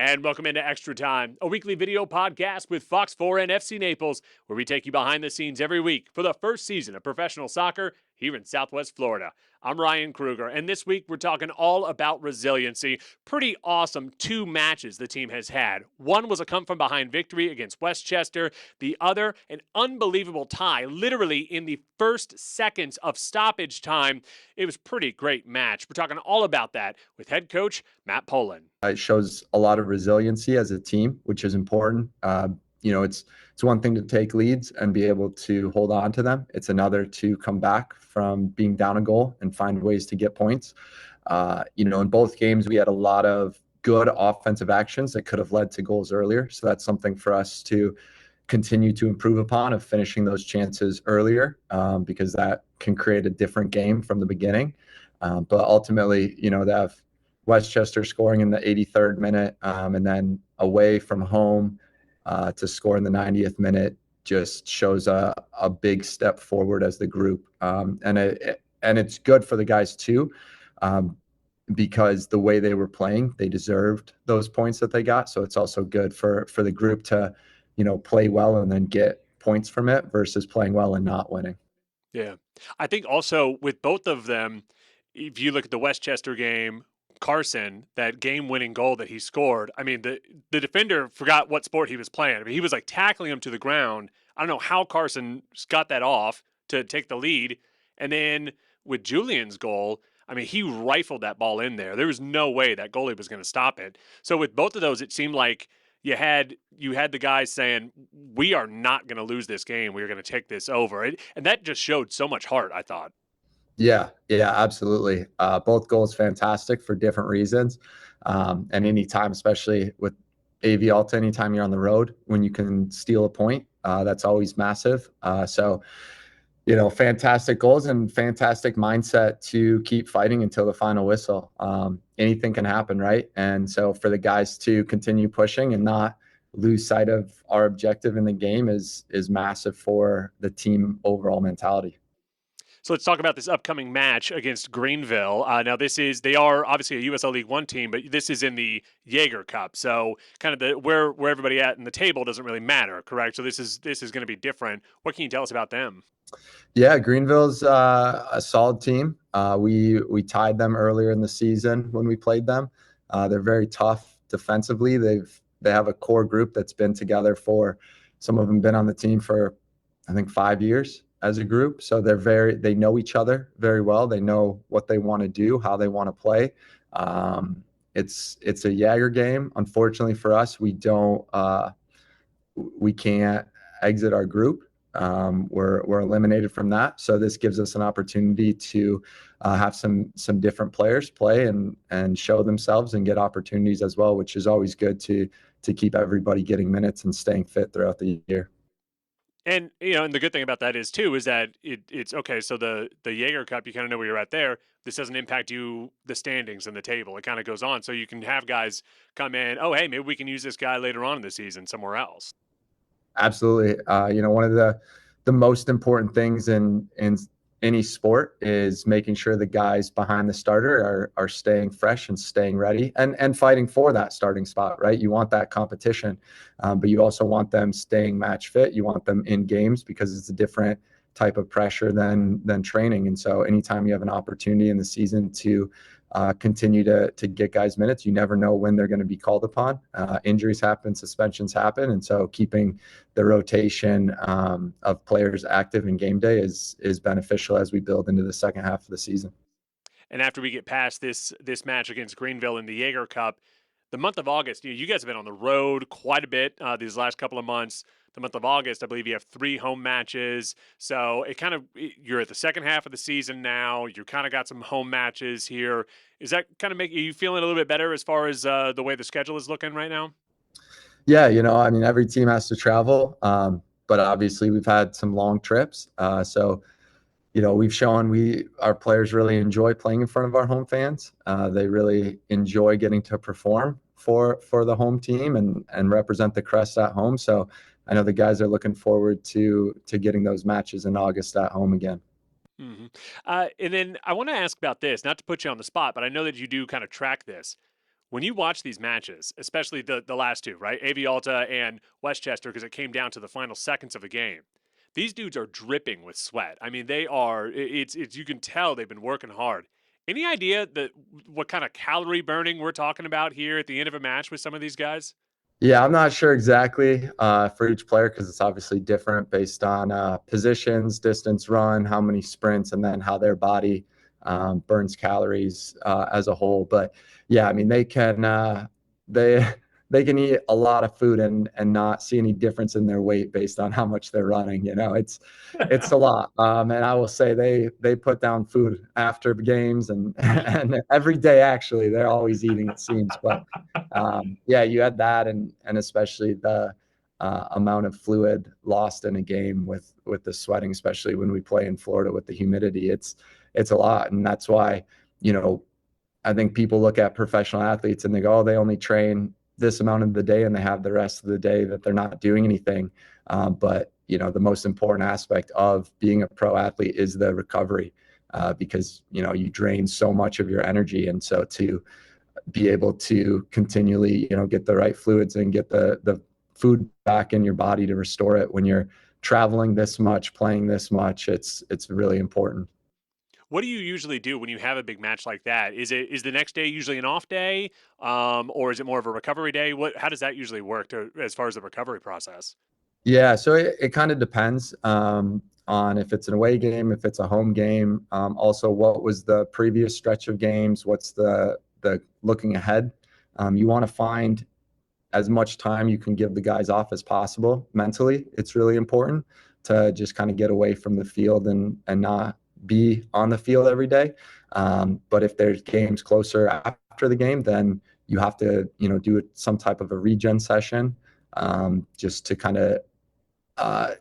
And welcome into Extra Time, a weekly video podcast with Fox 4 and FC Naples, where we take you behind the scenes every week for the first season of professional soccer here in Southwest Florida. I'm Ryan Kruger, and this week we're talking all about resiliency. Pretty awesome two matches the team has had. One was a come from behind victory against Westchester, the other, an unbelievable tie, literally in the first seconds of stoppage time. It was a pretty great match. We're talking all about that with head coach Matt Poland. It shows a lot of resiliency as a team, which is important. It's one thing to take leads and be able to hold on to them. It's another to come back from being down a goal and find ways to get points. In both games, we had a lot of good offensive actions that could have led to goals earlier. So that's something for us to continue to improve upon, of finishing those chances earlier, because that can create a different game from the beginning. But ultimately, to have Westchester scoring in the 83rd minute, and then away from home to score in the 90th minute just shows a big step forward as the group. And it's good for the guys too, because the way they were playing, they deserved those points that they got. So it's also good for the group to, play well and then get points from it versus playing well and not winning. Yeah. I think also with both of them, if you look at the Westchester game, Carson, that game-winning goal that he scored, I mean, the defender forgot what sport he was playing. I mean, he was like tackling him to the ground. I don't know how Carson got that off to take the lead. And then with Julian's goal, I mean, he rifled that ball in there. There was no way that goalie was going to stop it. So with both of those, it seemed like you had the guys saying, we are not going to lose this game. We are going to take this over. And that just showed so much heart, I thought. Yeah, absolutely. Both goals fantastic for different reasons. And anytime, especially with AV Alta, anytime you're on the road, when you can steal a point, that's always massive. Fantastic goals and fantastic mindset to keep fighting until the final whistle. Anything can happen, right? And so for the guys to continue pushing and not lose sight of our objective in the game is massive for the team overall mentality. So let's talk about this upcoming match against Greenville. Now, they are obviously a USL League One team, but this is in the Jaeger Cup. So kind of where everybody at in the table doesn't really matter, correct? So this is going to be different. What can you tell us about them? Yeah, Greenville's a solid team. We tied them earlier in the season when we played them. They're very tough defensively. They have a core group that's been together for, some of them been on the team for, I think, 5 years as a group. So they know each other very well. They know what they want to do, how they want to play. It's a Jaeger game. Unfortunately for us, we can't exit our group. We're eliminated from that. So this gives us an opportunity to have some different players play and show themselves and get opportunities as well, which is always good to keep everybody getting minutes and staying fit throughout the year. And and the good thing about that is that it's okay. So the Jaeger Cup, you kind of know where you're at there. This doesn't impact the standings and the table. It kind of goes on, so you can have guys come in. Oh, hey, maybe we can use this guy later on in the season somewhere else. Absolutely. One of the most important things in any sport is making sure the guys behind the starter are staying fresh and staying ready and fighting for that starting spot, right? You want that competition, but you also want them staying match fit. You want them in games because it's a different type of pressure than training. And so anytime you have an opportunity in the season to continue to get guys minutes, you never know when they're going to be called upon. Injuries happen, suspensions happen. And so keeping the rotation of players active in game day is beneficial as we build into the second half of the season. And after we get past this match against Greenville in the Jaeger Cup, the month of August, you guys have been on the road quite a bit these last couple of months. The month of August, I believe you have 3 home matches. So you're at the second half of the season now. You kind of got some home matches here. Is that kind of make you feeling a little bit better as far as the way the schedule is looking right now? Yeah, every team has to travel, but obviously we've had some long trips. So we've shown our players really enjoy playing in front of our home fans. They really enjoy getting to perform for the home team and represent the crest at home. So I know the guys are looking forward to getting those matches in August at home again. Mm-hmm. And then I want to ask about this, not to put you on the spot, but I know that you do kind of track this. When you watch these matches, especially the last two, right? Avialta and Westchester, because it came down to the final seconds of the game. These dudes are dripping with sweat. I mean, they are. It's you can tell they've been working hard. Any idea that what kind of calorie burning we're talking about here at the end of a match with some of these guys? Yeah, I'm not sure exactly for each player because it's obviously different based on positions, distance run, how many sprints, and then how their body burns calories as a whole. But yeah, I mean they they can eat a lot of food and not see any difference in their weight based on how much they're running. You know, it's a lot. And I will say they put down food after games and and every day actually they're always eating it seems, but yeah, you had that, and especially the amount of fluid lost in a game with the sweating, especially when we play in Florida with the humidity. It's a lot, and that's why you know I think people look at professional athletes and they go, oh, they only train this amount of the day and they have the rest of the day that they're not doing anything. But the most important aspect of being a pro athlete is the recovery, because you drain so much of your energy, and so to be able to continually, get the right fluids and get the food back in your body to restore it when you're traveling this much, playing this much, it's really important. What do you usually do when you have a big match like that? Is the next day usually an off day, or is it more of a recovery day? What how does that usually work as far as the recovery process? Yeah, so it kind of depends on if it's an away game, if it's a home game. Also, what was the previous stretch of games? What's the looking ahead? You want to find as much time you can give the guys off as possible mentally. It's really important to just kind of get away from the field and not be on the field every day. But if there's games closer after the game, then you have to do some type of a regen session, just to kind of uh,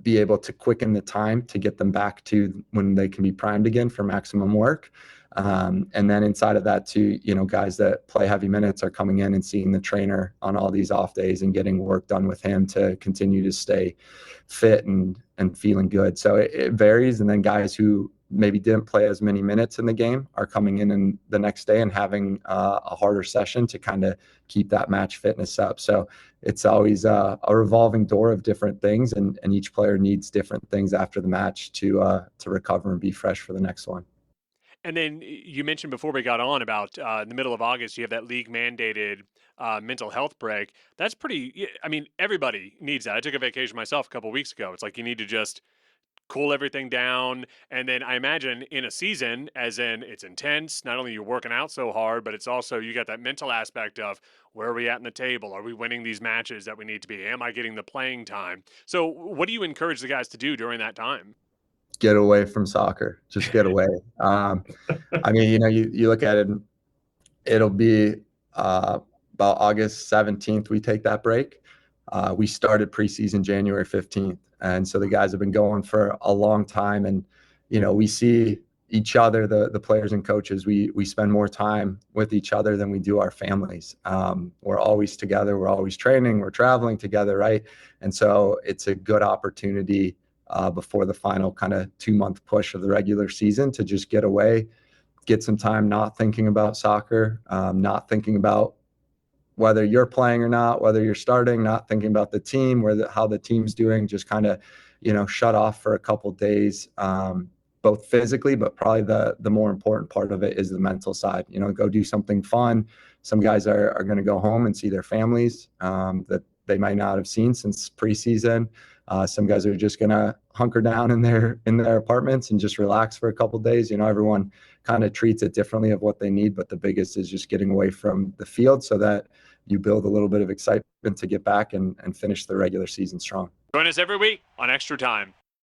be able to quicken the time to get them back to when they can be primed again for maximum work. And then inside of that too, guys that play heavy minutes are coming in and seeing the trainer on all these off days and getting work done with him to continue to stay fit and feeling good. So it varies. And then guys who maybe didn't play as many minutes in the game are coming in the next day and having a harder session to kind of keep that match fitness up. So it's always a revolving door of different things, and each player needs different things after the match to recover and be fresh for the next one. And then you mentioned before we got on about in the middle of August, you have that league mandated mental health break. That's pretty. I mean, everybody needs that. I took a vacation myself a couple weeks ago. It's like you need to just cool everything down. And then I imagine in a season, as in it's intense, not only you're working out so hard, but it's also you got that mental aspect of where are we at in the table? Are we winning these matches that we need to be? Am I getting the playing time? So, what do you encourage the guys to do during that time? Get away from soccer. Just get away. I mean, you look at it, it'll be uh, about August 17th. We take that break. We started preseason January 15th. And so the guys have been going for a long time. And, we see each other, the players and coaches, we spend more time with each other than we do our families. We're always together. We're always training. We're traveling together, right? And so it's a good opportunity before the final kind of 2 month push of the regular season to just get away, get some time not thinking about soccer, not thinking about whether you're playing or not, whether you're starting, not thinking about the team, how the team's doing, just kind of, shut off for a couple days, both physically, but probably the more important part of it is the mental side. Go do something fun. Some guys are going to go home and see their families that they might not have seen since preseason. Some guys are just going to hunker down in their apartments and just relax for a couple days. Everyone kind of treats it differently of what they need, but the biggest is just getting away from the field so that you build a little bit of excitement to get back and finish the regular season strong. Join us every week on Extra Time.